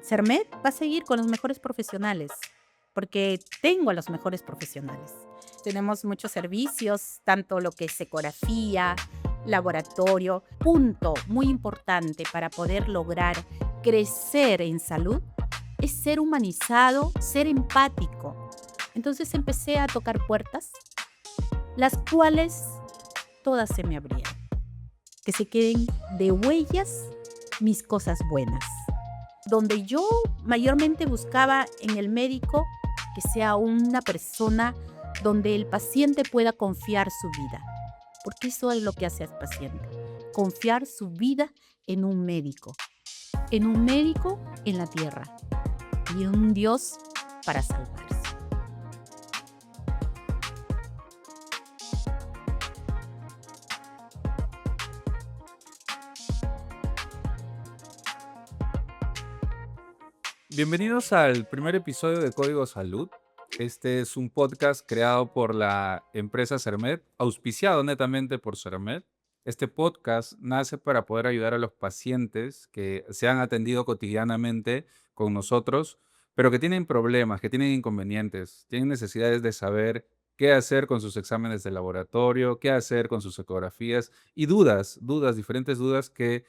CERMED va a seguir con los mejores profesionales, porque tengo a los mejores profesionales. Tenemos muchos servicios, tanto lo que es ecografía, laboratorio. Punto muy importante para poder lograr crecer en salud es ser humanizado, ser empático. Entonces empecé a tocar puertas, las cuales todas se me abrieron. Que se queden de huellas mis cosas buenas. Donde yo mayormente buscaba en el médico que sea una persona donde el paciente pueda confiar su vida. Porque eso es lo que hace al paciente. Confiar su vida en un médico. En un médico en la tierra. Y en un Dios para salvarse. Bienvenidos al primer episodio de Código Salud. Este es un podcast creado por la empresa CERMED, auspiciado netamente por CERMED. Este podcast nace para poder ayudar a los pacientes que se han atendido cotidianamente con nosotros, pero que tienen problemas, que tienen inconvenientes, tienen necesidades de saber qué hacer con sus exámenes de laboratorio, qué hacer con sus ecografías y diferentes dudas que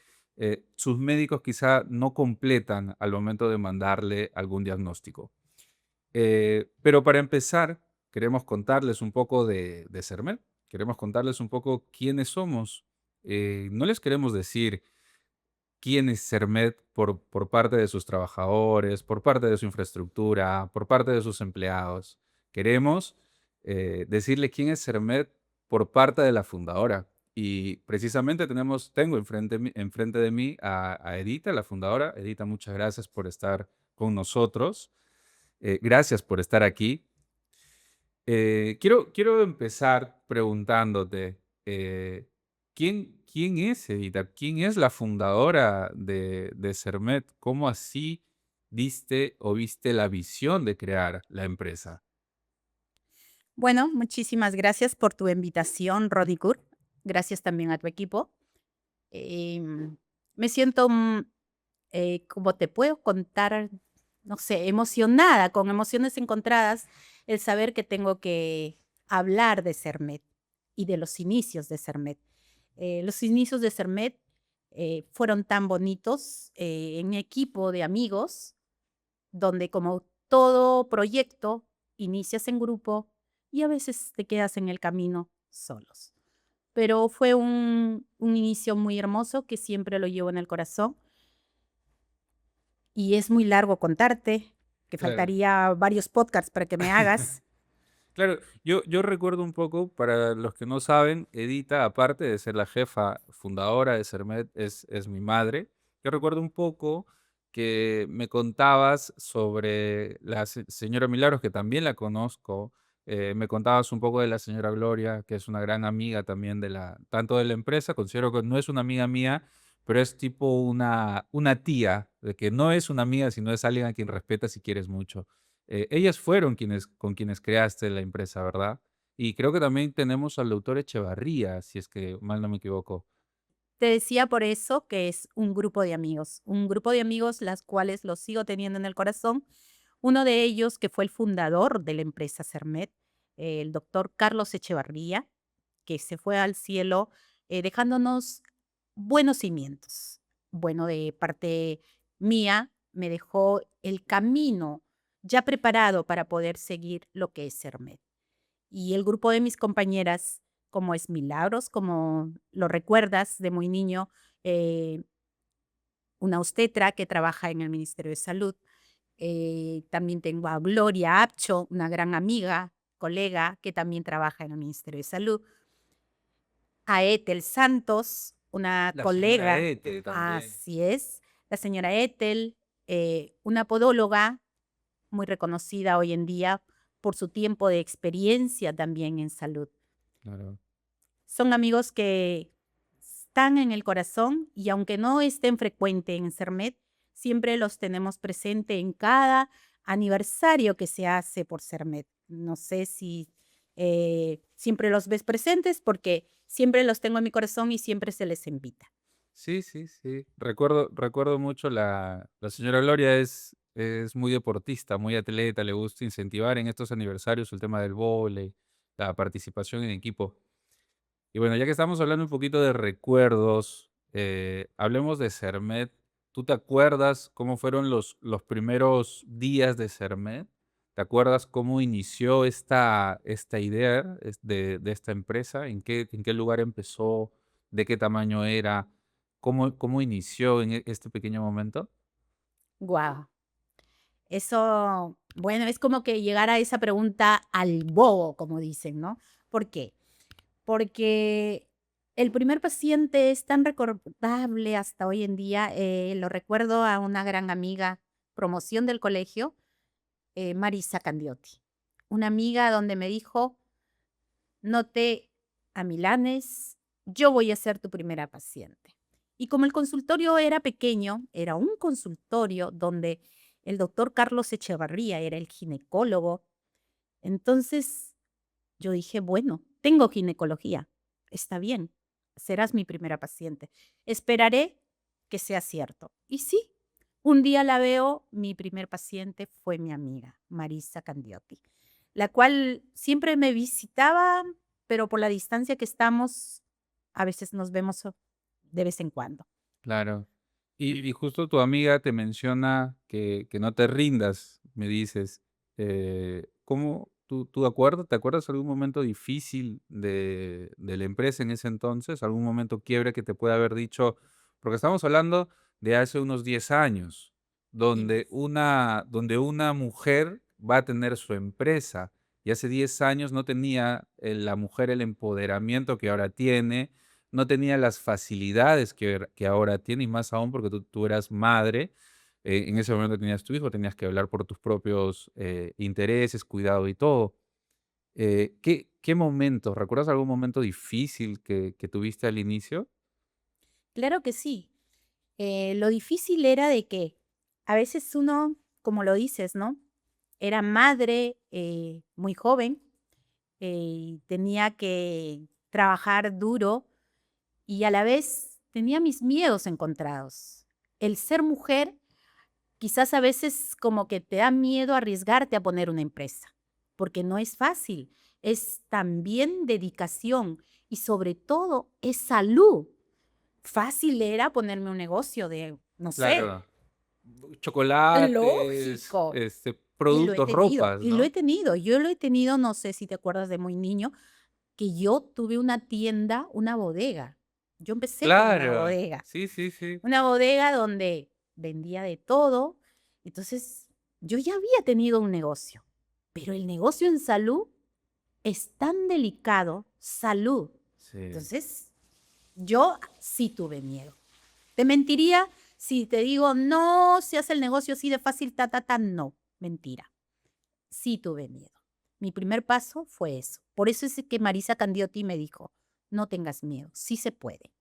sus médicos quizá no completan al momento de mandarle algún diagnóstico. Pero para empezar, queremos contarles un poco de CERMED, queremos contarles un poco quiénes somos. No les queremos decir quién es CERMED por parte de sus trabajadores, por parte de su infraestructura, por parte de sus empleados. Queremos decirle quién es CERMED por parte de la fundadora. Y precisamente tengo enfrente de mí a Edita, la fundadora. Edita, muchas gracias por estar con nosotros. Gracias por estar aquí. Quiero empezar preguntándote, ¿quién es Edita? ¿Quién es la fundadora de CERMED? ¿Cómo así diste o viste la visión de crear la empresa? Bueno, muchísimas gracias por tu invitación, Rodikur. Gracias también a tu equipo. Me siento, como te puedo contar, no sé, emocionada, con emociones encontradas, el saber que tengo que hablar de CERMED y de los inicios de CERMED. Los inicios de CERMED fueron tan bonitos en mi equipo de amigos, donde como todo proyecto, inicias en grupo y a veces te quedas en el camino solos. Pero fue un inicio muy hermoso que siempre lo llevo en el corazón y es muy largo contarte, que Claro. faltaría varios podcasts para que me hagas. Claro, yo recuerdo un poco, para los que no saben, Edita, aparte de ser la jefa fundadora de CERMED, es mi madre. Yo recuerdo un poco que me contabas sobre la señora Milagros, que también la conozco. Me contabas un poco de la señora Gloria, que es una gran amiga también tanto de la empresa. Considero que no es una amiga mía, pero es tipo una tía, de que no es una amiga, sino es alguien a quien respetas y quieres mucho. Ellas fueron con quienes creaste la empresa, ¿verdad? Y creo que también tenemos al doctor Echevarría, si es que mal no me equivoco. Te decía por eso que es un grupo de amigos las cuales los sigo teniendo en el corazón. Uno de ellos, que fue el fundador de la empresa CERMED, el doctor Carlos Echevarría, que se fue al cielo dejándonos buenos cimientos. Bueno, de parte mía, me dejó el camino ya preparado para poder seguir lo que es CERMED. Y el grupo de mis compañeras, como es Milagros, como lo recuerdas de muy niño, eh, una obstetra que trabaja en el Ministerio de Salud. También tengo a Gloria Apcho, una gran amiga, colega, que también trabaja en el Ministerio de Salud. A Ethel Santos, una La señora colega, Ete también. así es, la señora Ethel, una podóloga muy reconocida hoy en día por su tiempo de experiencia también en salud. Claro. Son amigos que están en el corazón y aunque no estén frecuente en CERMED, siempre los tenemos presente en cada aniversario que se hace por CERMED. No sé si siempre los ves presentes porque siempre los tengo en mi corazón y siempre se les invita. Sí, sí, sí. Recuerdo mucho la señora Gloria es muy deportista, muy atleta, le gusta incentivar en estos aniversarios el tema del vóley, la participación en equipo. Y bueno, ya que estamos hablando un poquito de recuerdos, hablemos de Sermet. ¿Tú te acuerdas cómo fueron los primeros días de Sermet? ¿Te acuerdas cómo inició esta idea de esta empresa? ¿En qué lugar empezó? ¿De qué tamaño era? ¿Cómo inició en este pequeño momento? Guau. Eso, bueno, es como que llegar a esa pregunta al bobo, como dicen, ¿no? ¿Por qué? Porque el primer paciente es tan recordable hasta hoy en día. Lo recuerdo a una gran amiga, promoción del colegio, Marisa Candiotti. Una amiga donde me dijo, no te amilanes, yo voy a ser tu primera paciente. Y como el consultorio era pequeño, era un consultorio donde el doctor Carlos Echevarría era el ginecólogo, entonces yo dije, bueno, tengo ginecología, está bien, serás mi primera paciente. Esperaré que sea cierto. Y sí, un día la veo, mi primer paciente fue mi amiga, Marisa Candiotti, la cual siempre me visitaba, pero por la distancia que estamos, a veces nos vemos de vez en cuando. Claro. Y justo tu amiga te menciona que no te rindas, me dices. ¿Cómo te acuerdas algún momento difícil de la empresa en ese entonces? ¿Algún momento quiebre que te pueda haber dicho? Porque estamos hablando de hace unos 10 años, Yes. donde una mujer va a tener su empresa, y hace 10 años no tenía, la mujer el empoderamiento que ahora tiene, no tenía las facilidades que ahora tiene, y más aún porque tú eras madre. En ese momento tenías tu hijo, tenías que hablar por tus propios intereses, cuidado y todo. ¿Qué momentos? ¿Recuerdas algún momento difícil que tuviste al inicio? Claro que sí. Lo difícil era de que a veces uno, como lo dices, ¿no? Era madre muy joven, y tenía que trabajar duro y a la vez tenía mis miedos encontrados. El ser mujer quizás a veces como que te da miedo arriesgarte a poner una empresa, porque no es fácil, es también dedicación y sobre todo es salud. Fácil era ponerme un negocio de, no sé, Claro. Chocolates, lógico. Y lo he productos, tenido, ropas, y lo he ¿no? tenido. Yo lo he tenido, no sé si te acuerdas de muy niño, que yo tuve una tienda, una bodega. Yo empecé con Claro. Sí, sí, sí. una bodega donde vendía de todo. Entonces, yo ya había tenido un negocio, pero el negocio en salud es tan delicado, salud. Sí. Entonces, yo sí tuve miedo. Te mentiría si te digo, no, se hace el negocio así de fácil, ta, ta, ta, no, mentira. Sí tuve miedo. Mi primer paso fue eso. Por eso es que Marisa Candiotti me dijo, no tengas miedo, sí se puede.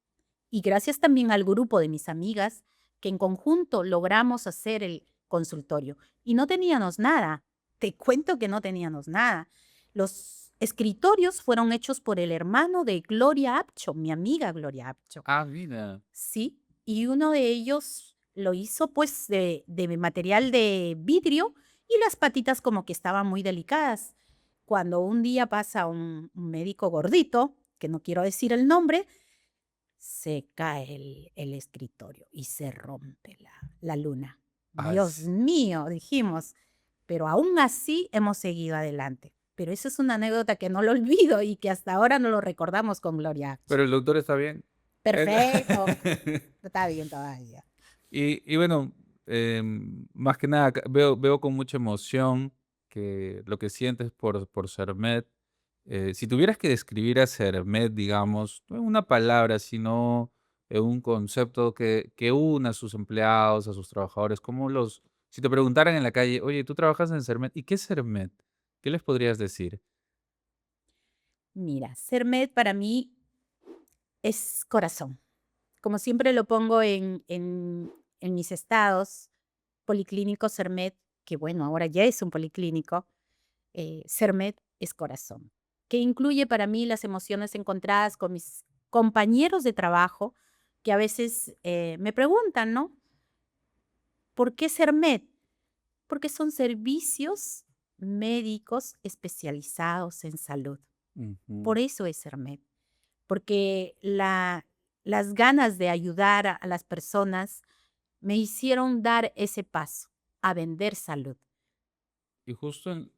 Y gracias también al grupo de mis amigas que en conjunto logramos hacer el consultorio. Y no teníamos nada. Te cuento que no teníamos nada. Los escritorios fueron hechos por el hermano de Gloria Apcho, mi amiga Gloria Apcho. Ah, mira. Sí, y uno de ellos lo hizo pues de material de vidrio y las patitas como que estaban muy delicadas. Cuando un día pasa un médico gordito, que no quiero decir el nombre, se cae el escritorio y se rompe la luna. Ah, Dios mío, dijimos, pero aún así hemos seguido adelante. Pero esa es una anécdota que no lo olvido y que hasta ahora no lo recordamos con Gloria Apcho. pero el doctor está bien. El Perfecto, está bien todavía. Y bueno, más que nada, veo con mucha emoción que lo que sientes por Sermet. Si tuvieras que describir a Sermet, digamos, no en una palabra, sino en un concepto que una a sus empleados, a sus trabajadores, si te preguntaran en la calle: "Oye, ¿tú trabajas en Sermet? ¿Y qué es Sermet?", ¿qué les podrías decir? Mira, ser med para mí es corazón. Como siempre lo pongo en mis estados, Policlínico Sermet, que bueno, ahora ya es un policlínico, Sermet es corazón, que incluye para mí las emociones encontradas con mis compañeros de trabajo, que a veces me preguntan, ¿no? ¿Por qué CERMED? Porque son servicios médicos especializados en salud. Ujú. Por eso es CERMED, porque las ganas de ayudar a las personas me hicieron dar ese paso a vender salud. Y justo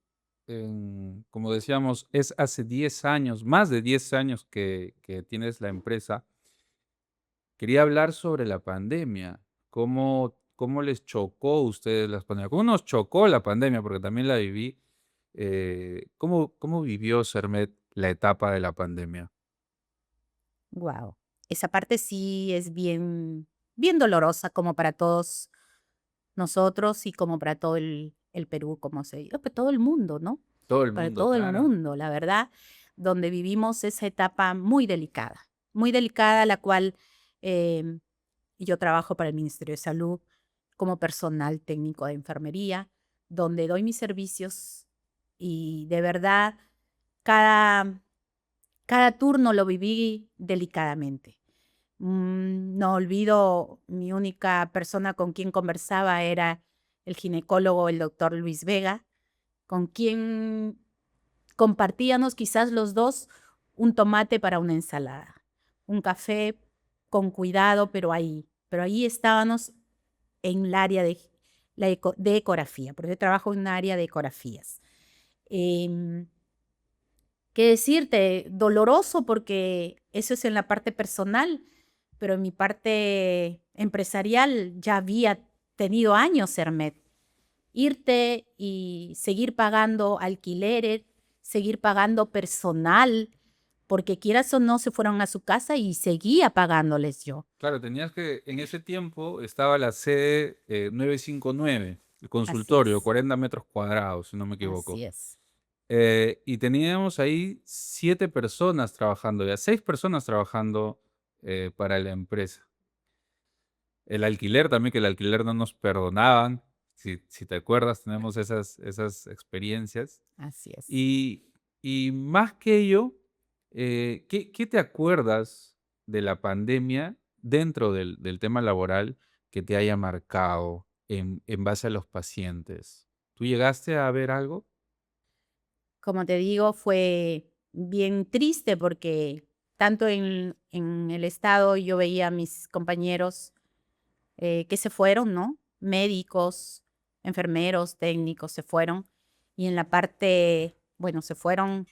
como decíamos, es hace 10 años, más de 10 años que tienes la empresa. Quería hablar sobre la pandemia. ¿Cómo les chocó a ustedes la pandemia? ¿Cómo nos chocó la pandemia? Porque también la viví. ¿Cómo vivió Sermet la etapa de la pandemia? Wow, esa parte sí es bien dolorosa como para todos nosotros y como para todo el Perú, como se dice, todo el mundo, ¿no? Todo el Para mundo, todo el claro. mundo, la verdad, donde vivimos esa etapa muy delicada, la cual em, yo trabajo para el Ministerio de Salud como personal técnico de enfermería, donde doy mis servicios y de verdad cada, cada turno lo viví delicadamente. No olvido, mi única persona con quien conversaba era el ginecólogo, el doctor Luis Vega, con quien compartíamos quizás los dos un tomate para una ensalada, un café con cuidado, pero ahí estábamos en el área de ecografía, porque yo trabajo en un área de ecografías. Em, ¿Qué decirte? Doloroso porque eso es en la parte personal, pero en mi parte empresarial ya había tenido años Hermet. Irte y seguir pagando alquileres, seguir pagando personal, porque quieras o no se fueron a su casa y seguía pagándoles yo. Claro, tenías que, en ese tiempo estaba la sede 959, el Así consultorio, es, 40 metros cuadrados, si no me equivoco. así es. Y teníamos ahí 7 personas trabajando, ya 6 personas trabajando para la empresa. El alquiler también, que el alquiler no nos perdonaban, si te acuerdas, tenemos esas experiencias. Así es. Y, y más que ello, ¿qué te acuerdas de la pandemia dentro del tema laboral que te haya marcado en base a los pacientes? ¿Tú llegaste a ver algo? Como te digo, fue bien triste porque tanto en el estado yo veía a mis compañeros que se fueron, ¿no? Médicos, enfermeros, técnicos se fueron. Y en la parte, bueno, se fueron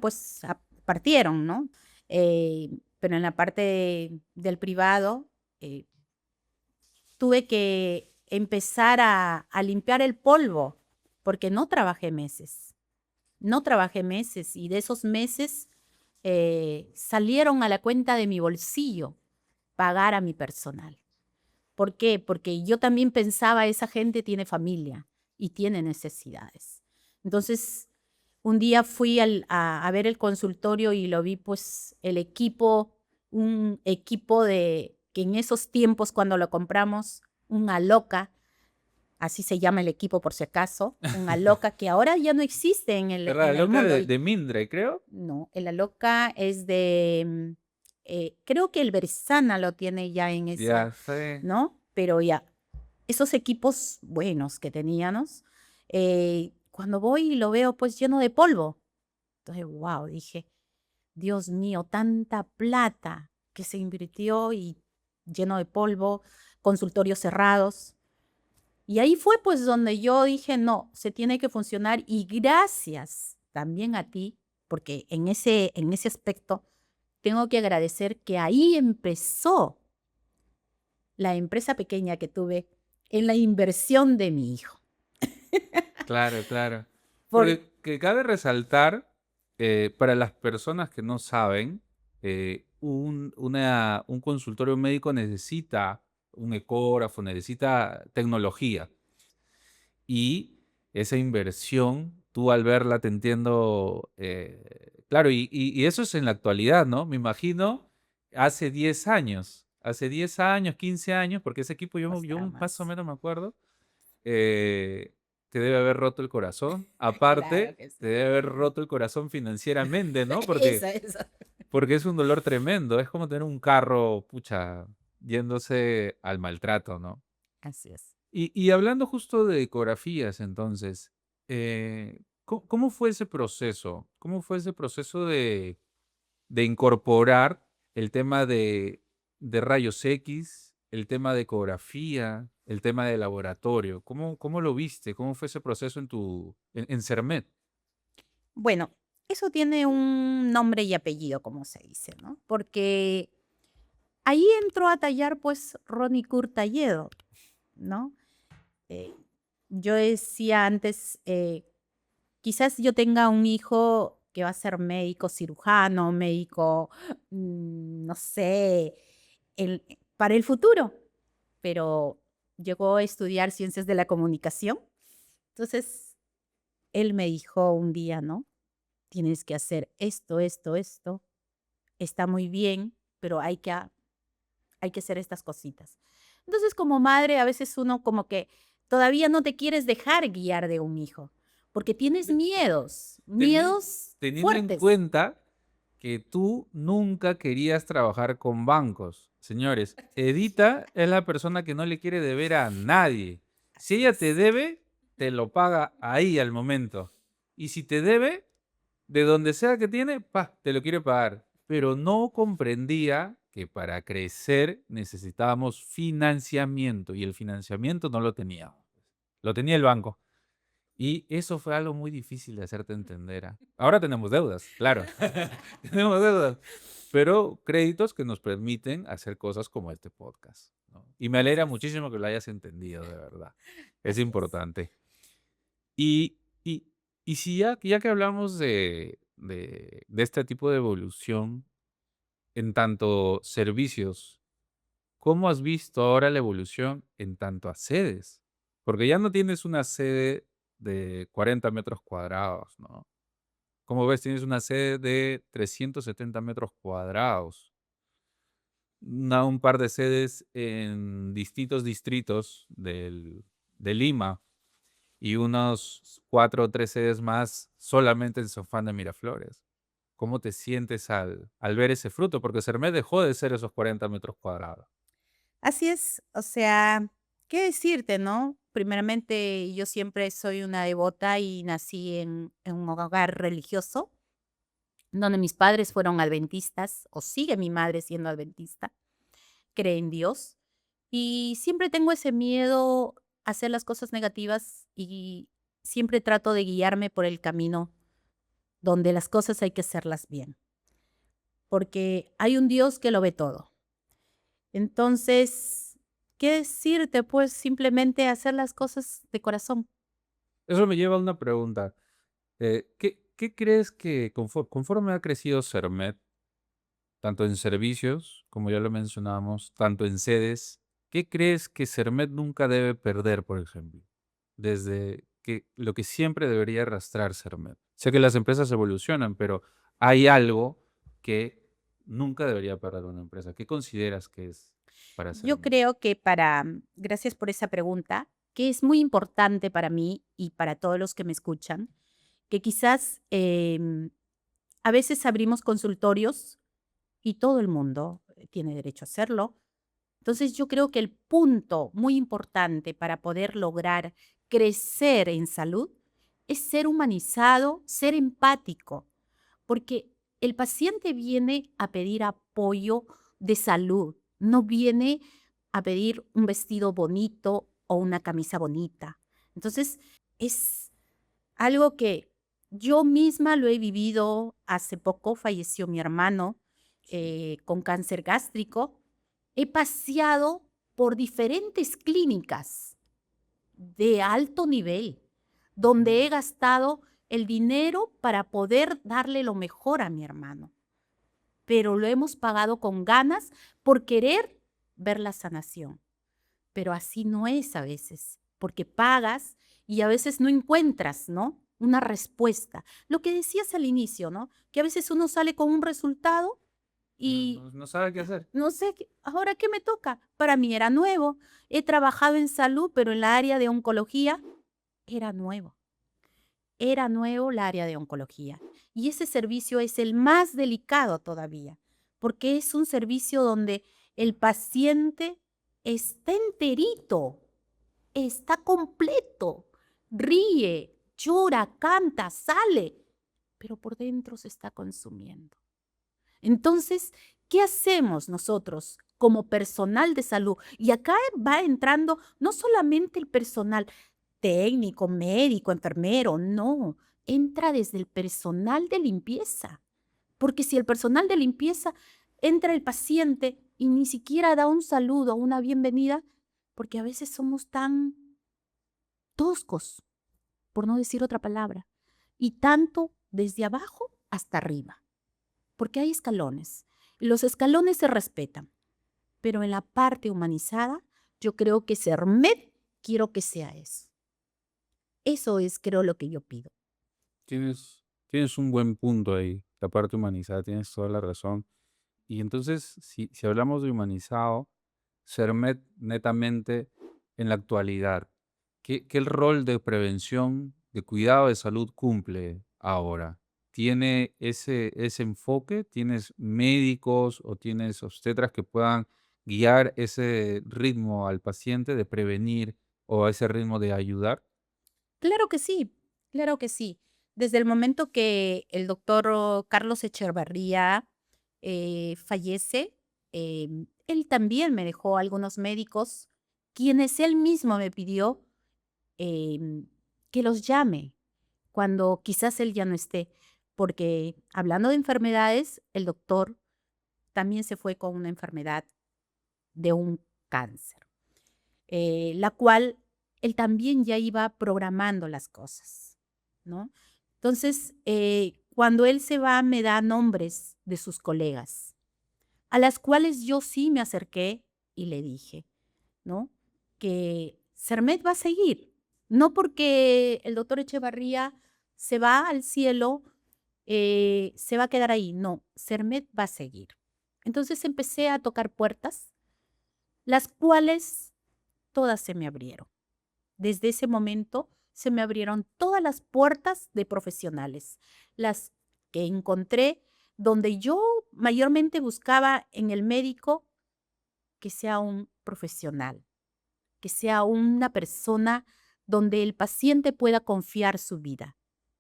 pues, partieron, ¿no? Pero en la parte del privado, eh, tuve que empezar a limpiar el polvo porque no trabajé meses y de esos meses salieron a la cuenta de mi bolsillo pagar a mi personal. ¿Por qué? Porque yo también pensaba, esa gente tiene familia y tiene necesidades. Entonces, un día fui a ver el consultorio y lo vi, pues, el equipo, un equipo de que en esos tiempos cuando lo compramos, un Aloca, así se llama el equipo por si acaso, un Aloca que ahora ya no existe ¿Verdad? en el Loca mundo. de Mindre, creo. No, el Aloca es de, creo que el Versana lo tiene ya en esa, Ya sé. ¿no? Pero ya, esos equipos buenos que teníamos, cuando voy y lo veo pues lleno de polvo. Entonces, wow, dije, Dios mío, tanta plata que se invirtió y lleno de polvo, consultorios cerrados. Y ahí fue pues donde yo dije, no, se tiene que funcionar y gracias también a ti, porque en ese aspecto tengo que agradecer que ahí empezó la empresa pequeña que tuve en la inversión de mi hijo. Claro, claro. Por, Porque que cabe resaltar, para las personas que no saben, un consultorio médico necesita un ecógrafo, necesita tecnología. Y esa inversión, tú al verla te entiendo, claro, y eso es en la actualidad, ¿no? Me imagino hace 10 años, 15 años, porque ese equipo yo costaba más o más. menos me acuerdo, te debe haber roto el corazón. Claro Aparte, que te sí. debe haber roto el corazón financieramente, ¿no? Porque Esa. porque es un dolor tremendo. Es como tener un carro, pucha, yéndose al maltrato, ¿no? Así es. Y hablando justo de ecografías, entonces, ¿cómo fue ese proceso? ¿Cómo fue ese proceso de incorporar el tema de rayos X, el tema de ecografía, el tema de laboratorio? ¿Cómo lo viste? ¿Cómo fue ese proceso en CERMED? Bueno, eso tiene un nombre y apellido, como se dice, ¿no? Porque ahí entró a tallar, pues, Ronnie Curtalledo, ¿no? Eh, yo decía antes, quizás yo tenga un hijo que va a ser médico cirujano, médico, no sé, para el futuro, pero llegó a estudiar ciencias de la comunicación. Entonces, él me dijo un día, ¿no? Tienes que hacer esto, esto, esto. Está muy bien, pero hay que hacer estas cositas. Entonces, como madre, a veces uno como que todavía no te quieres dejar guiar de un hijo, porque tienes miedos, Teni- miedos Teniendo en fuertes. cuenta que tú nunca querías trabajar con bancos. Señores, Edita es la persona que no le quiere deber a nadie. Si Así ella te es. debe, te lo paga ahí al momento. Y si te debe, de donde sea que tiene, pa, te lo quiere pagar. Pero no comprendía que para crecer necesitábamos financiamiento y el financiamiento no lo teníamos. Lo tenía el banco. Y eso fue algo muy difícil de hacerte entender, ¿ah? Ahora tenemos deudas, claro, tenemos deudas, pero créditos que nos permiten hacer cosas como este podcast, ¿no? Y me Así alegra es. muchísimo que lo hayas entendido, de verdad. Es Así es. importante. Y, y, y si ya que hablamos de este tipo de evolución en tanto servicios, ¿cómo has visto ahora la evolución en tanto a sedes? Porque ya no tienes una sede de 40 metros cuadrados, ¿no? Como ves, tienes una sede de 370 metros cuadrados, un par de sedes en distintos distritos de Lima y unos 4 o 3 sedes más solamente en Sofán de Miraflores. ¿Cómo te sientes al ver ese fruto? Porque Cermed dejó de ser esos 40 metros cuadrados. Así es, o sea, ¿qué decirte, no? Primeramente, yo siempre soy una devota y nací en un hogar religioso, donde mis padres fueron adventistas, o sigue mi madre siendo adventista, cree en Dios, y siempre tengo ese miedo a hacer las cosas negativas y siempre trato de guiarme por el camino donde las cosas hay que hacerlas bien, porque hay un Dios que lo ve todo. Entonces, ¿qué decirte? Pues simplemente hacer las cosas de corazón. Eso me lleva a una pregunta. ¿Qué crees que conforme ha crecido Cermed, tanto en servicios, como ya lo mencionábamos, tanto en sedes, qué crees que Cermed nunca debe perder, por ejemplo? Desde que lo que siempre debería arrastrar Cermed. Sé que las empresas evolucionan, pero hay algo que nunca debería perder una empresa. ¿Qué consideras que es para Yo Cermed? creo que gracias por esa pregunta, que es muy importante para mí y para todos los que me escuchan, que quizás a veces abrimos consultorios y todo el mundo tiene derecho a hacerlo. Entonces yo creo que el punto muy importante para poder lograr crecer en salud es ser humanizado, ser empático, porque el paciente viene a pedir apoyo de salud, no viene a pedir un vestido bonito o una camisa bonita. Entonces, es algo que yo misma lo he vivido. Hace poco falleció mi hermano Sí. con cáncer gástrico. He paseado por diferentes clínicas de alto nivel, donde he Mm. gastado el dinero para poder darle lo mejor a mi hermano, pero lo hemos pagado con ganas por querer ver la sanación. Pero así no es a veces, porque pagas y a veces no encuentras, ¿no? Una respuesta. Lo que decías al inicio, ¿no? Que a veces uno sale con un resultado No, y no sabe qué hacer. no sé, ahora qué me toca. Para mí era nuevo. He trabajado en salud, pero en la área de oncología era nuevo. era nuevo el área de oncología. Y ese servicio es el más delicado todavía, porque es un servicio donde el paciente está enterito, está completo, ríe, llora, canta, sale, pero por dentro se está consumiendo. Entonces, ¿qué hacemos nosotros como personal de salud? Y acá va entrando no solamente el personal técnico, médico, enfermero, no, entra desde el personal de limpieza. Porque si el personal de limpieza entra el paciente y ni siquiera da un saludo, una bienvenida, porque a veces somos tan toscos, por no decir otra palabra, y tanto desde abajo hasta arriba, porque hay escalones. Y los escalones se respetan, pero en la parte humanizada, yo creo que CERMED quiero que sea eso. Eso es, creo, lo que yo pido. Tienes un buen punto ahí, la parte humanizada, tienes toda la razón. Y entonces, si hablamos de humanizado, CERMED netamente en la actualidad, ¿qué el rol de prevención, de cuidado de salud cumple ahora? ¿Tiene ese enfoque? ¿Tienes médicos o tienes obstetras que puedan guiar ese ritmo al paciente de prevenir o ese ritmo de ayudar? Claro que sí, claro que sí. Desde el momento que el doctor Carlos Echevarría fallece, él también me dejó algunos médicos, quienes él mismo me pidió em, que los llame cuando quizás él ya no esté, porque hablando de enfermedades, el doctor también se fue con una enfermedad de un cáncer, la cual él también ya iba programando las cosas, ¿no? Entonces, cuando él se va, me da nombres de sus colegas, a las cuales yo sí me acerqué y le dije, ¿no? Que CERMED va a seguir, no porque el doctor Echevarría se va al cielo, se va a quedar ahí, no, CERMED va a seguir. Entonces empecé a tocar puertas, las cuales todas se me abrieron. Desde ese momento se me abrieron todas las puertas de profesionales, las que encontré donde yo mayormente buscaba en el médico que sea un profesional, que sea una persona donde el paciente pueda confiar su vida,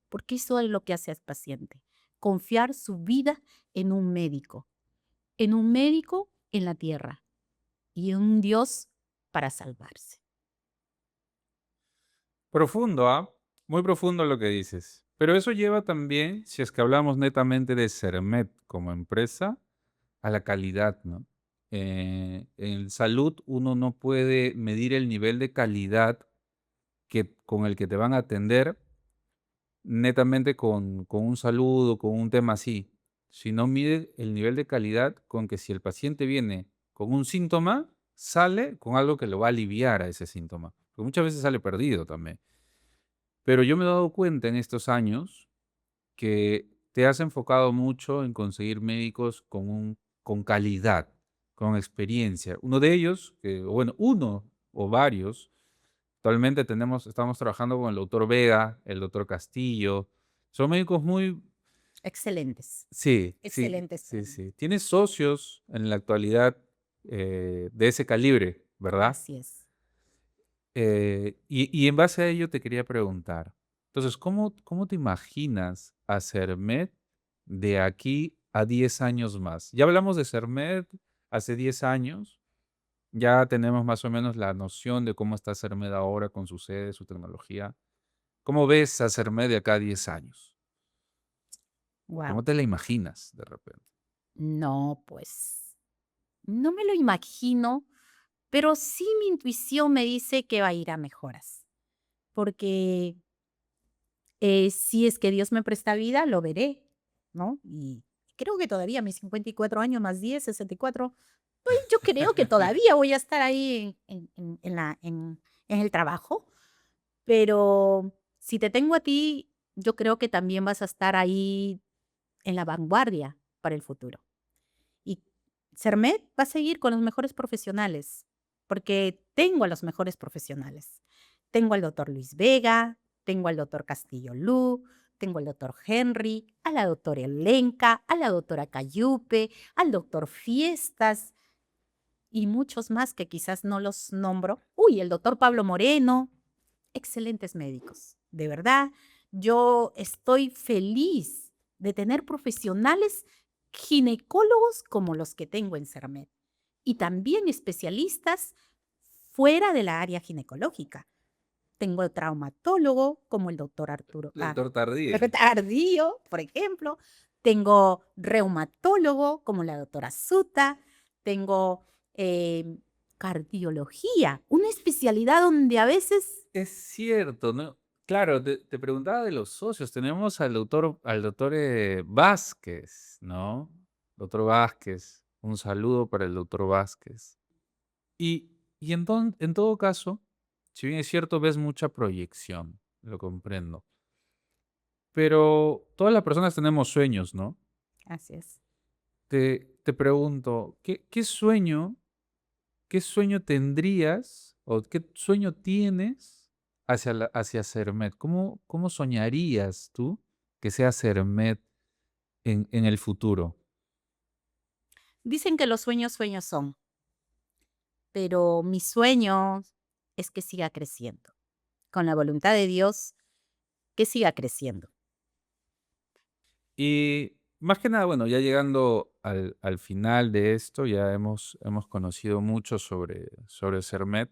porque eso es lo que hace al paciente, confiar su vida en un médico en la tierra y en un Dios para salvarse. Profundo, ¿ah? Muy profundo lo que dices. Pero eso lleva también, si es que hablamos netamente de CERMED como empresa, a la calidad, ¿no? En salud uno no puede medir el nivel de calidad con el que te van a atender netamente con un saludo, con un tema así, sino mide el nivel de calidad con que si el paciente viene con un síntoma, sale con algo que lo va a aliviar a ese síntoma, porque muchas veces sale perdido también. Pero yo me he dado cuenta en estos años que te has enfocado mucho en conseguir médicos con calidad, con experiencia. Uno de ellos, bueno, uno o varios, actualmente estamos trabajando con el doctor Vega, el doctor Castillo. Son médicos muy, Excelentes, sí, sí, excelentes para sí, mí. sí. Tienes socios en la actualidad de ese calibre, ¿verdad? Así es. Y en base a ello te quería preguntar, entonces, ¿cómo te imaginas a CERMED de aquí a 10 años más? Ya hablamos de CERMED hace 10 años, ya tenemos más o menos la noción de cómo está CERMED ahora con su sede, su tecnología. ¿Cómo ves a CERMED de acá a 10 años? ¿O cómo Wow. te la imaginas de repente? No, pues no me lo imagino, pero sí mi intuición me dice que va a ir a mejoras, porque si es que Dios me presta vida, lo veré, ¿no? Y creo que todavía a mis 54 años más 10, 64, pues yo creo que todavía voy a estar ahí en el trabajo, pero si te tengo a ti, yo creo que también vas a estar ahí en la vanguardia para el futuro. Y CERMED va a seguir con los mejores profesionales, porque tengo a los mejores profesionales. Tengo al doctor Luis Vega, Tengo al doctor Castillo Lu, tengo al doctor Henry, a la doctora Elenca, a la doctora Cayupe, al doctor Fiestas y muchos más que quizás no los nombro. Uy, el doctor Pablo Moreno, excelentes médicos. De verdad, yo estoy feliz de tener profesionales ginecólogos como los que tengo en CERMED y también especialistas fuera de la área ginecológica. Tengo traumatólogo como el doctor Arturo Doctor Tardíe. Tardío, por ejemplo. Tengo reumatólogo como la doctora Suta. Tengo cardiología, una especialidad donde a veces... Es cierto, ¿no? Claro, te preguntaba de los socios. Tenemos al doctor Vázquez, ¿no? Doctor Vázquez. Un saludo para el doctor Vázquez. Y en todo caso, si bien es cierto, ves mucha proyección, lo comprendo. Pero todas las personas tenemos sueños, ¿no? Así es. Te pregunto, ¿qué sueño tendrías o qué sueño tienes hacia Sermet? ¿Cómo soñarías tú que sea Sermet en el futuro? Dicen que los sueños sueños son, pero mi sueño es que siga creciendo. Con la voluntad de Dios, que siga creciendo. Y más que nada, bueno, ya llegando al final de esto, ya hemos conocido mucho sobre Sermet.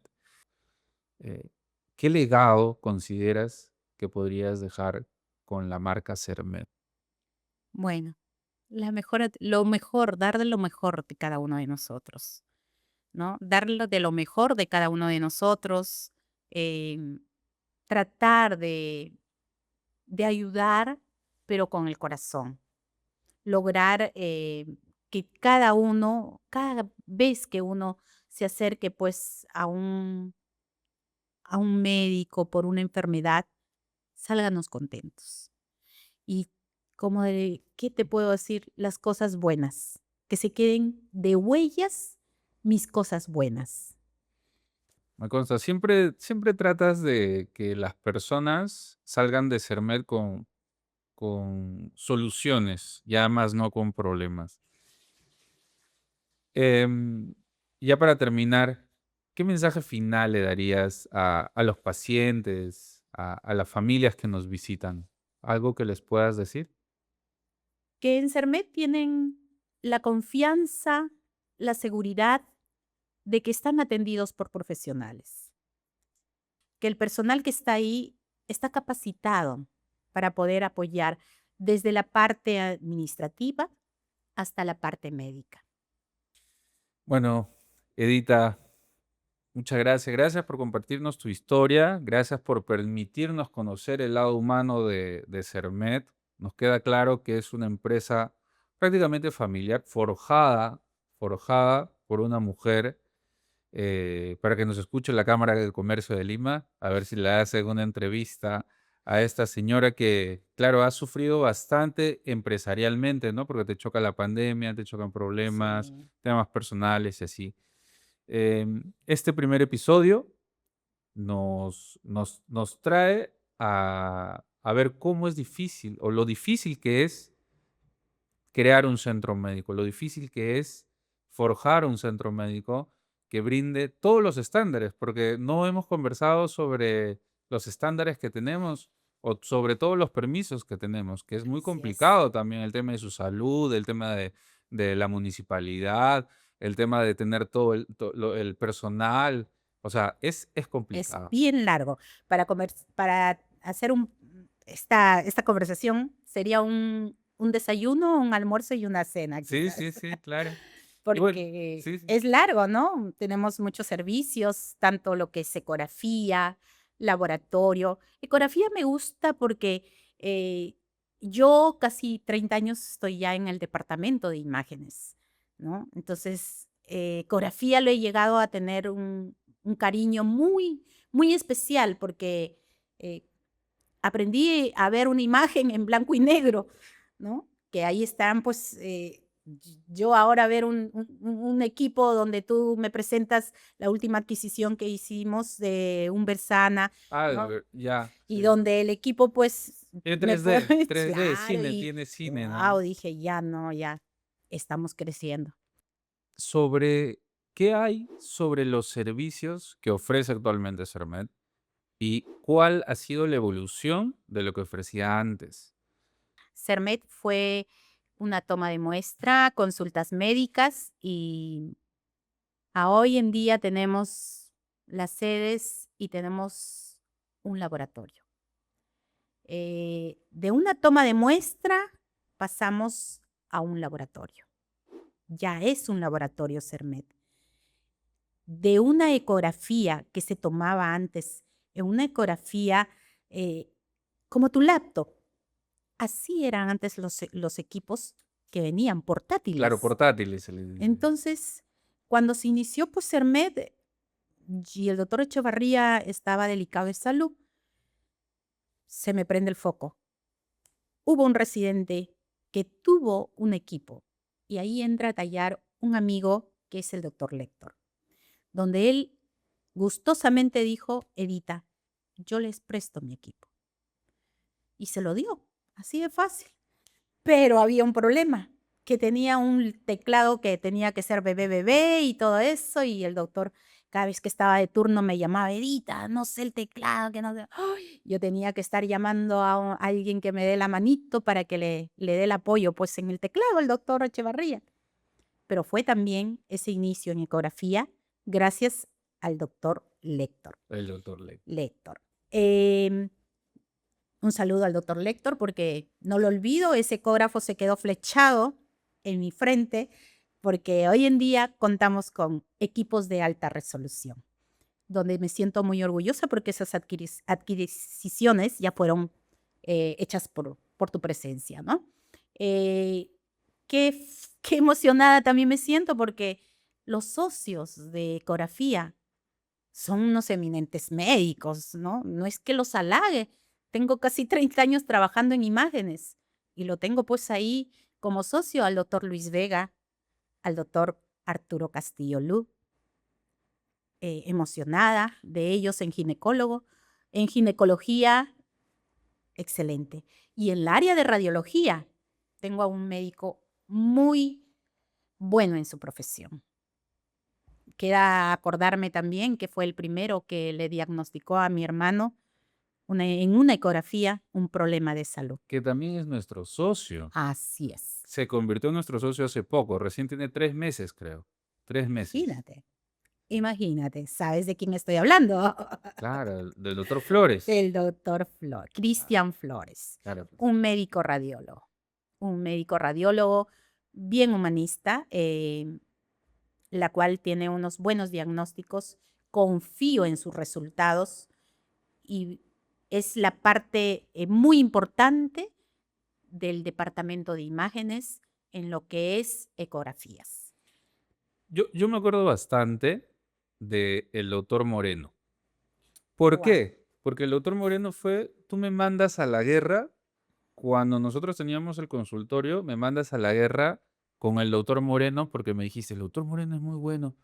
Eh, ¿Qué legado consideras que podrías dejar con la marca Sermet? Bueno, lo mejor, dar de lo mejor de cada uno de nosotros, ¿no? Darlo de lo mejor de cada uno de nosotros, em, tratar de ayudar, pero con el corazón. Lograr que cada vez que uno se acerque pues a un médico por una enfermedad, sálganos contentos. Y como de, ¿qué te puedo decir? Las cosas buenas, que se queden de huellas mis cosas buenas. Me consta, siempre tratas de que las personas salgan de Sermet con soluciones, ya más no con problemas. Em, ya para terminar, ¿qué mensaje final le darías a los pacientes, a las familias que nos visitan? ¿Algo que les puedas decir? Que en CERMED tienen la confianza, la seguridad de que están atendidos por profesionales, que el personal que está ahí está capacitado para poder apoyar desde la parte administrativa hasta la parte médica. Bueno, Edita, muchas gracias. Gracias por compartirnos tu historia. Gracias por permitirnos conocer el lado humano de Sermet. Nos queda claro que es una empresa prácticamente familiar, forjada por una mujer. Para que nos escuche la Cámara del Comercio de Lima, a ver si le hacen una entrevista a esta señora que, claro, ha sufrido bastante empresarialmente, ¿no? Porque te choca la pandemia, te chocan problemas, Sí. temas personales y así. Este primer episodio nos trae a ver cómo es difícil o lo difícil que es crear un centro médico, lo difícil que es forjar un centro médico que brinde todos los estándares, porque no hemos conversado sobre los estándares que tenemos o sobre todos los permisos que tenemos, que es muy Así es. complicado también el tema de su salud, el tema de la municipalidad, el tema de tener todo el personal, o sea, es Es complicado. bien largo. Para hacer esta conversación sería un desayuno, un almuerzo y una cena, Sí, sí, quizás, sí, claro. Y bueno, porque sí, sí. es largo, ¿no? Tenemos muchos servicios, tanto lo que es ecografía, laboratorio. Ecografía me gusta porque eh, yo casi 30 años estoy ya en el departamento de imágenes, ¿no? Entonces, ecografía lo he llegado a tener un cariño muy, muy especial porque eh, aprendí a ver una imagen en blanco y negro, ¿no? Que ahí están, pues, Yo ahora ver un equipo donde tú me presentas la última adquisición que hicimos de un Versana, ¿no? Ya, Y sí. donde el equipo, pues, Tiene me fue 3D, 3D, claro, cine, y tiene cine, wow, ¿no? dije, ya no, ya estamos creciendo. Sobre qué hay sobre los servicios que ofrece actualmente Cermed y cuál ha sido la evolución de lo que ofrecía antes. CERMED fue una toma de muestra, consultas médicas y a hoy en día tenemos las sedes y tenemos un laboratorio. De una toma de muestra pasamos a un laboratorio. Ya es un laboratorio CERMED. De una ecografía que se tomaba antes, en una ecografía eh, como tu laptop. Así eran antes los equipos que venían Claro, portátiles. portátiles se les dice. Entonces, cuando se inició pues CERMED y el doctor Echevarría estaba delicado de salud, se me prende el foco. Hubo un residente que tuvo un equipo y ahí entra a tallar un amigo que es el doctor Lector, donde él gustosamente dijo, Edita, yo les presto mi equipo. Y se lo dio, así de fácil. Pero había un problema, que tenía un teclado que tenía que ser bebé, bebé y todo eso, y el doctor cada vez que estaba de turno me llamaba, Edita, no sé el teclado, que no sé. ¡Ay! Yo tenía que estar llamando a alguien que me dé la manito para que le dé el apoyo, pues en el teclado, el doctor Echevarría. Pero fue también ese inicio en ecografía gracias al doctor Lector. El doctor Ley. Lector. Un saludo al doctor Lector porque no lo olvido, ese ecógrafo se quedó flechado en mi frente porque hoy en día contamos con equipos de alta resolución, donde me siento muy orgullosa porque esas adquisiciones ya fueron hechas por tu presencia, ¿no? Eh, qué emocionada también me siento porque los socios de ecografía son unos eminentes médicos, ¿no? No es que los halague. Tengo casi 30 años trabajando en imágenes y lo tengo pues ahí como socio al doctor Luis Vega, al doctor Arturo Castillo Lu, emocionada de ellos en ginecólogo, en ginecología, excelente. Y en el área de radiología, tengo a un médico muy bueno en su profesión. Queda acordarme también que fue el primero que le diagnosticó a mi hermano en una ecografía un problema de salud. Que también es nuestro socio. Así es. Se convirtió en nuestro socio hace poco, recién tiene 3 meses, creo. 3 meses. Imagínate, imagínate, ¿sabes de quién estoy hablando? Claro, del doctor Flores. Del doctor Flores, Ah, Cristian Flores, claro, pues. un médico radiólogo bien humanista, la cual tiene unos buenos diagnósticos, confío en sus resultados y es la parte muy importante del departamento de imágenes en lo que es ecografías. Yo me acuerdo bastante del doctor Moreno. ¿Por Wow. qué? Porque el doctor Moreno fue, tú me mandas a la guerra, cuando nosotros teníamos el consultorio, me mandas a la guerra con el doctor Moreno porque me dijiste, el doctor Moreno es muy bueno,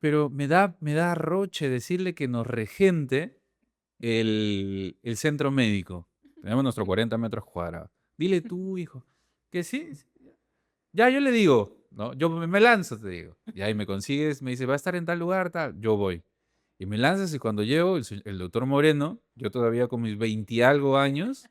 pero me da roche decirle que nos regente el centro médico. Tenemos nuestros 40 metros cuadrados. Dile tú, hijo, que sí. Sí, ya yo le digo, ¿no? Yo me lanzo, te digo. Y ahí me consigues, me dice, va a estar en tal lugar, tal. Yo voy. Y me lanzas y cuando llego, el doctor Moreno, yo todavía con mis 20 y algo años,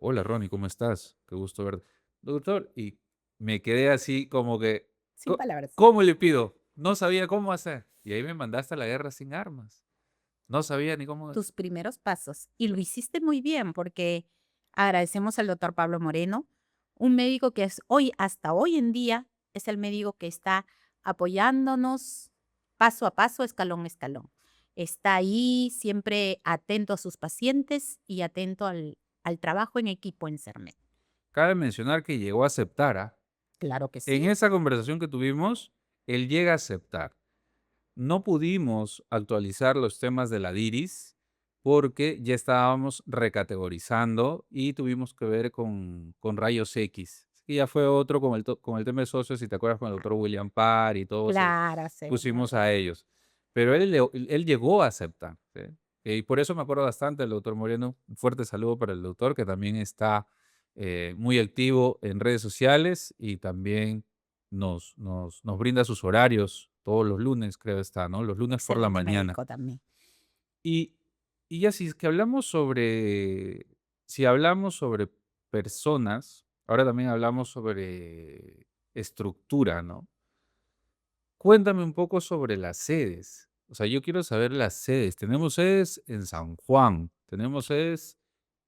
hola Ronnie, ¿cómo estás? Qué gusto verte. Doctor, y me quedé así como que, Sin palabras. ¿cómo le pido? No sabía cómo hacer. Y ahí me mandaste a la guerra sin armas. No sabía ni cómo. Tus primeros pasos. Y lo hiciste muy bien porque agradecemos al doctor Pablo Moreno, un médico que es hoy, hasta hoy en día, es el médico que está apoyándonos paso a paso, escalón a escalón. Está ahí siempre atento a sus pacientes y atento al trabajo en equipo en CERMED. Cabe mencionar que llegó a aceptar, ¿ah? Claro que En sí. esa conversación que tuvimos, él llega a aceptar. No pudimos actualizar los temas de la DIRIS porque ya estábamos recategorizando y tuvimos que ver con rayos X. y ya fue otro con el tema de socios, si te acuerdas, con el doctor William Parr y todos, Claro, sí, pusimos claro. a ellos. Pero él llegó a aceptar, ¿sí? Y por eso me acuerdo bastante del doctor Moreno. Un fuerte saludo para el doctor, que también está muy activo en redes sociales y también nos brinda sus horarios todos los lunes, creo está, ¿no? Los lunes por la Excelente mañana. médico también. Y, y ya si es que si hablamos sobre personas, ahora también hablamos sobre estructura, ¿no? Cuéntame un poco sobre las sedes. O sea, yo quiero saber las sedes. Tenemos sedes en San Juan, tenemos sedes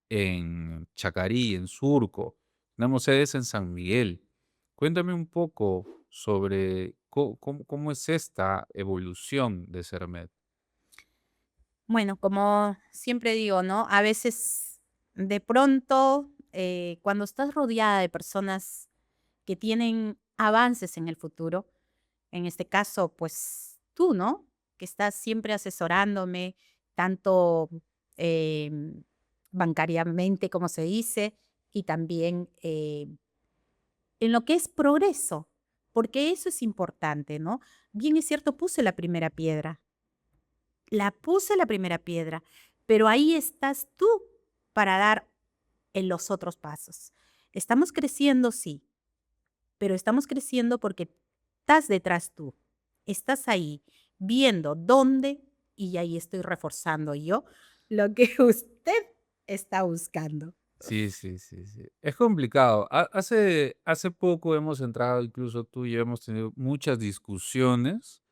en Chacarí, en Surco, tenemos sedes en San Miguel. Cuéntame un poco sobre cómo es esta evolución de CERMED. Bueno, como siempre digo, ¿no? A veces, de pronto, cuando estás rodeada de personas que tienen avances en el futuro, en este caso, pues tú, ¿no? Que estás siempre asesorándome, tanto em, bancariamente, como se dice, y también en lo que es progreso, porque eso es importante, ¿no? Bien es cierto, puse la primera piedra, pero ahí estás tú para dar en los otros pasos. Estamos creciendo, sí, pero estamos creciendo porque estás detrás tú, estás ahí viendo dónde y ahí estoy reforzando yo lo que usted está buscando. Sí, sí, sí, sí. Es complicado. Hace poco hemos entrado, incluso tú y yo hemos tenido muchas discusiones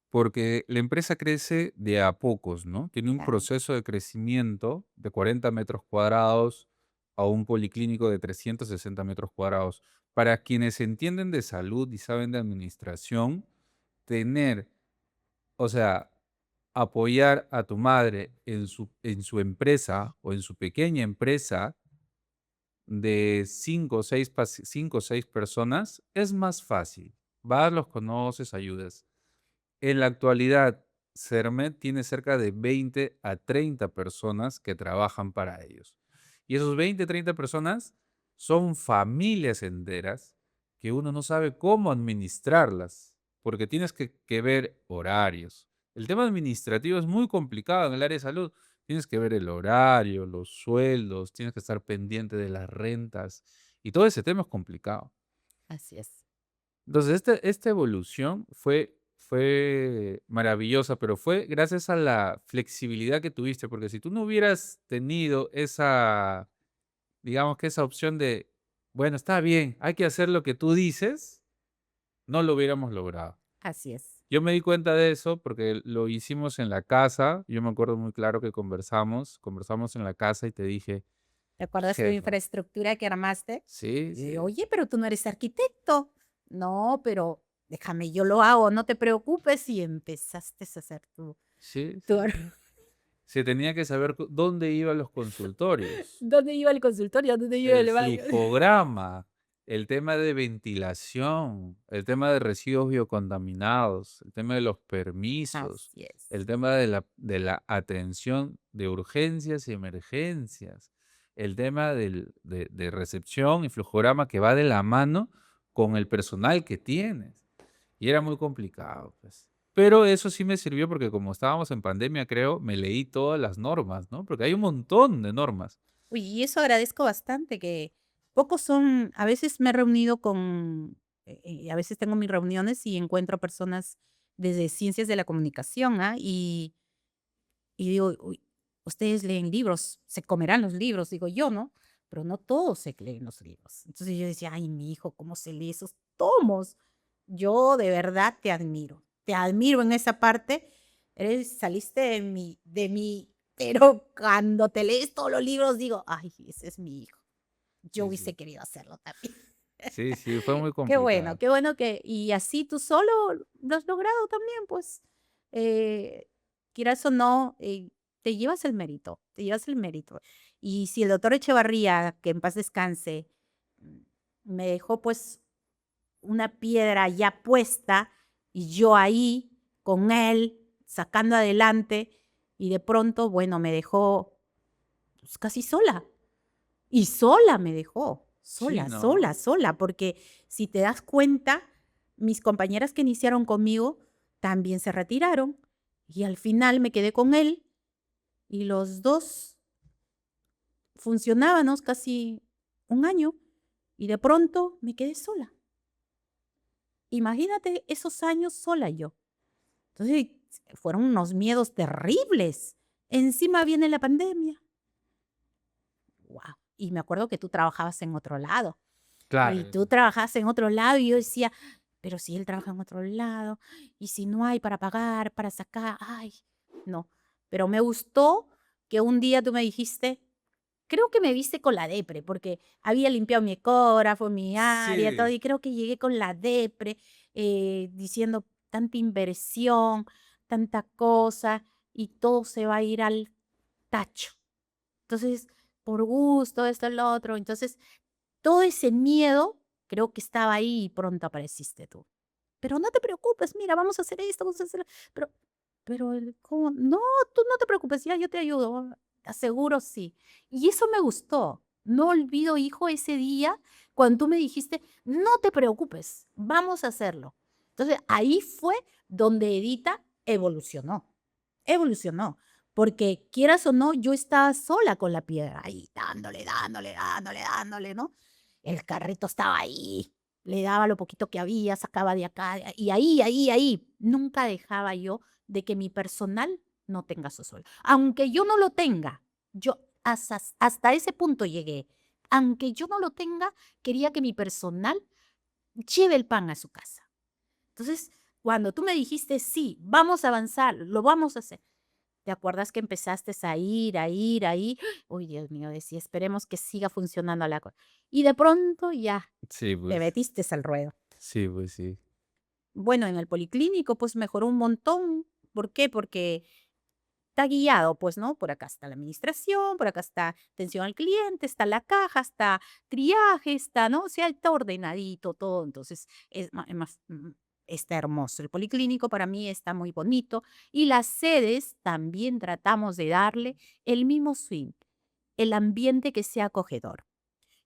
porque la empresa crece de a pocos, ¿no? Tiene un Claro, proceso de crecimiento de 40 metros cuadrados a un policlínico de 360 metros cuadrados. Para quienes entienden de salud y saben de administración, tener, o sea, apoyar a tu madre en su empresa o en su pequeña empresa de 5 o 6 personas, es más fácil. Vas, los conoces, ayudas. En la actualidad, CERMED tiene cerca de 20 a 30 personas que trabajan para ellos. Y esos 20, 30 personas son familias enteras que uno no sabe cómo administrarlas, porque tienes que ver horarios. El tema administrativo es muy complicado en el área de salud. Tienes que ver el horario, los sueldos, tienes que estar pendiente de las rentas y todo ese tema es complicado. así es. Entonces, esta evolución fue maravillosa, pero fue gracias a la flexibilidad que tuviste, porque si tú no hubieras tenido esa, digamos que esa opción de, bueno, está bien, hay que hacer lo que tú dices, no lo hubiéramos logrado. Así es. Yo me di cuenta de eso porque lo hicimos en la casa. Yo me acuerdo muy claro que conversamos en la casa y te dije, ¿Te acuerdas tu jefa, infraestructura que armaste? sí, sí, Oye, pero tú no eres arquitecto. No, pero déjame, yo lo hago, no te preocupes. Y empezaste a hacer sí, tu sí, sí. Se tenía que saber dónde iban los consultorios. ¿Dónde iba el consultorio? ¿Dónde iba El el baño? flujograma, el tema de ventilación, el tema de residuos biocontaminados, el tema de los permisos, Así es. el tema de la atención de urgencias y emergencias, el tema de recepción y flujograma que va de la mano con el personal que tienes. Y era muy complicado, pues. Pero eso sí me sirvió porque como estábamos en pandemia, creo, me leí todas las normas, ¿no? Porque hay un montón de normas. Uy, y eso agradezco bastante, que pocos son, a veces me he reunido con, a veces tengo mis reuniones y encuentro personas desde ciencias de la comunicación, ¿ah? Y digo, uy, ustedes leen libros, se comerán los libros, digo yo, ¿no? Pero no todos se leen los libros. Entonces yo decía, ay, mi hijo, ¿cómo se lee esos tomos? Yo de verdad te admiro en esa parte. Saliste pero cuando te lees todos los libros digo, ay, ese es mi hijo. Yo Sí, hubiese sí. querido hacerlo también. Sí, sí, fue muy complicado. Qué bueno que, y así tú solo lo has logrado también, pues, eh, quieras o no, te llevas el mérito, te llevas el mérito. Y si el doctor Echevarría, que en paz descanse, mm, me dejó pues una piedra ya puesta y yo ahí con él sacando adelante y de pronto, bueno, me dejó pues, casi sola y sola me dejó, Sí, sola, sola, ¿no? sola, porque si te das cuenta, mis compañeras que iniciaron conmigo también se retiraron y al final me quedé con él y los dos funcionábamos casi un año y de pronto me quedé sola. Imagínate esos años sola yo. Entonces fueron unos miedos terribles. Encima viene la pandemia. Wow. Y me acuerdo que tú trabajabas en otro lado. Y Claro. tú trabajabas en otro lado y yo decía, pero si él trabaja en otro lado, y si no hay para pagar, para sacar, ay, no. Pero me gustó que un día tú me dijiste, creo que me viste con la depre, porque había limpiado mi ecógrafo, mi área, todo, Sí, y creo que llegué con la depre, diciendo tanta inversión, tanta cosa, y todo se va a ir al tacho. Entonces, por gusto, esto, lo otro. Entonces, todo ese miedo creo que estaba ahí y pronto apareciste tú. Pero no te preocupes, mira, vamos a hacer esto, vamos a hacer, pero, ¿cómo? No, tú no te preocupes, ya yo te ayudo, te aseguro sí. Y eso me gustó. No olvido, hijo, ese día cuando tú me dijiste, no te preocupes, vamos a hacerlo. Entonces ahí fue donde Edita evolucionó, evolucionó. Porque quieras o no, yo estaba sola con la piedra, ahí dándole, dándole, dándole, dándole, ¿no? El carrito estaba ahí, le daba lo poquito que había, sacaba de acá, y ahí, ahí, ahí. Nunca dejaba yo de que mi personal no tenga su sueldo. Aunque yo no lo tenga, yo hasta ese punto llegué. Aunque yo no lo tenga, quería que mi personal lleve el pan a su casa. Entonces, cuando tú me dijiste, sí, vamos a avanzar, lo vamos a hacer. ¿Te acuerdas que empezaste a ir, a ir, a ir? Uy, Dios mío, decía, esperemos que siga funcionando la cosa. Y de pronto ya sí, te pues. metiste al ruedo. Sí, pues sí. Bueno, en el policlínico, pues mejoró un montón. ¿Por qué? Porque está guiado, pues, ¿no? Por acá está la administración, por acá está atención al cliente, está la caja, está triaje, está, ¿no? O sea, está ordenadito todo. Entonces, está hermoso. El policlínico para mí está muy bonito. Y las sedes también tratamos de darle el mismo swing, el ambiente que sea acogedor.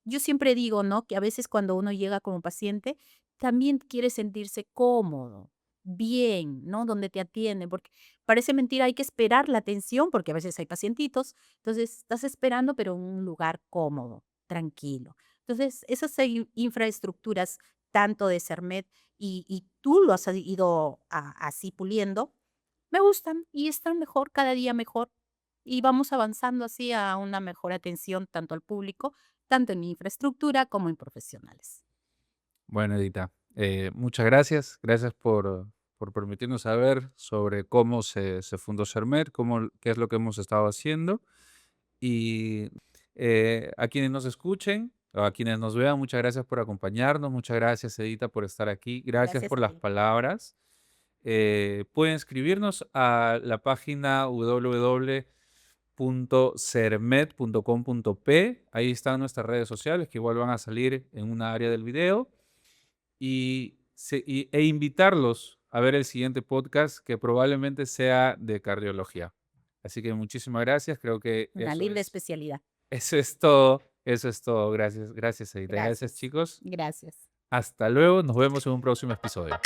Yo siempre digo, ¿no? Que a veces cuando uno llega como paciente, también quiere sentirse cómodo, bien, ¿no? Donde te atienden, porque parece mentira, hay que esperar la atención, porque a veces hay pacientitos, entonces estás esperando, pero en un lugar cómodo, tranquilo. Entonces, esas infraestructuras, tanto de CERMED y tú lo has ido así puliendo, me gustan y están mejor, cada día mejor. Y vamos avanzando así a una mejor atención tanto al público, tanto en infraestructura como en profesionales. Bueno, Edita, muchas gracias. Gracias por permitirnos saber sobre cómo se fundó Sermet, qué es lo que hemos estado haciendo. Y a quienes nos escuchen, o a quienes nos vean, muchas gracias por acompañarnos. Muchas gracias, Edita, por estar aquí. Gracias Gracias por a las ti. palabras. Pueden escribirnos a la página www.sermet.com.p. Ahí están nuestras redes sociales, que igual van a salir en una área del video. E invitarlos a ver el siguiente podcast, que probablemente sea de cardiología. Así que muchísimas gracias. Creo que Una linda especialidad. eso es todo. Eso es todo. Gracias, gracias, Edita. Gracias, Gracias. chicos. Gracias. Hasta luego. Nos vemos en un próximo episodio.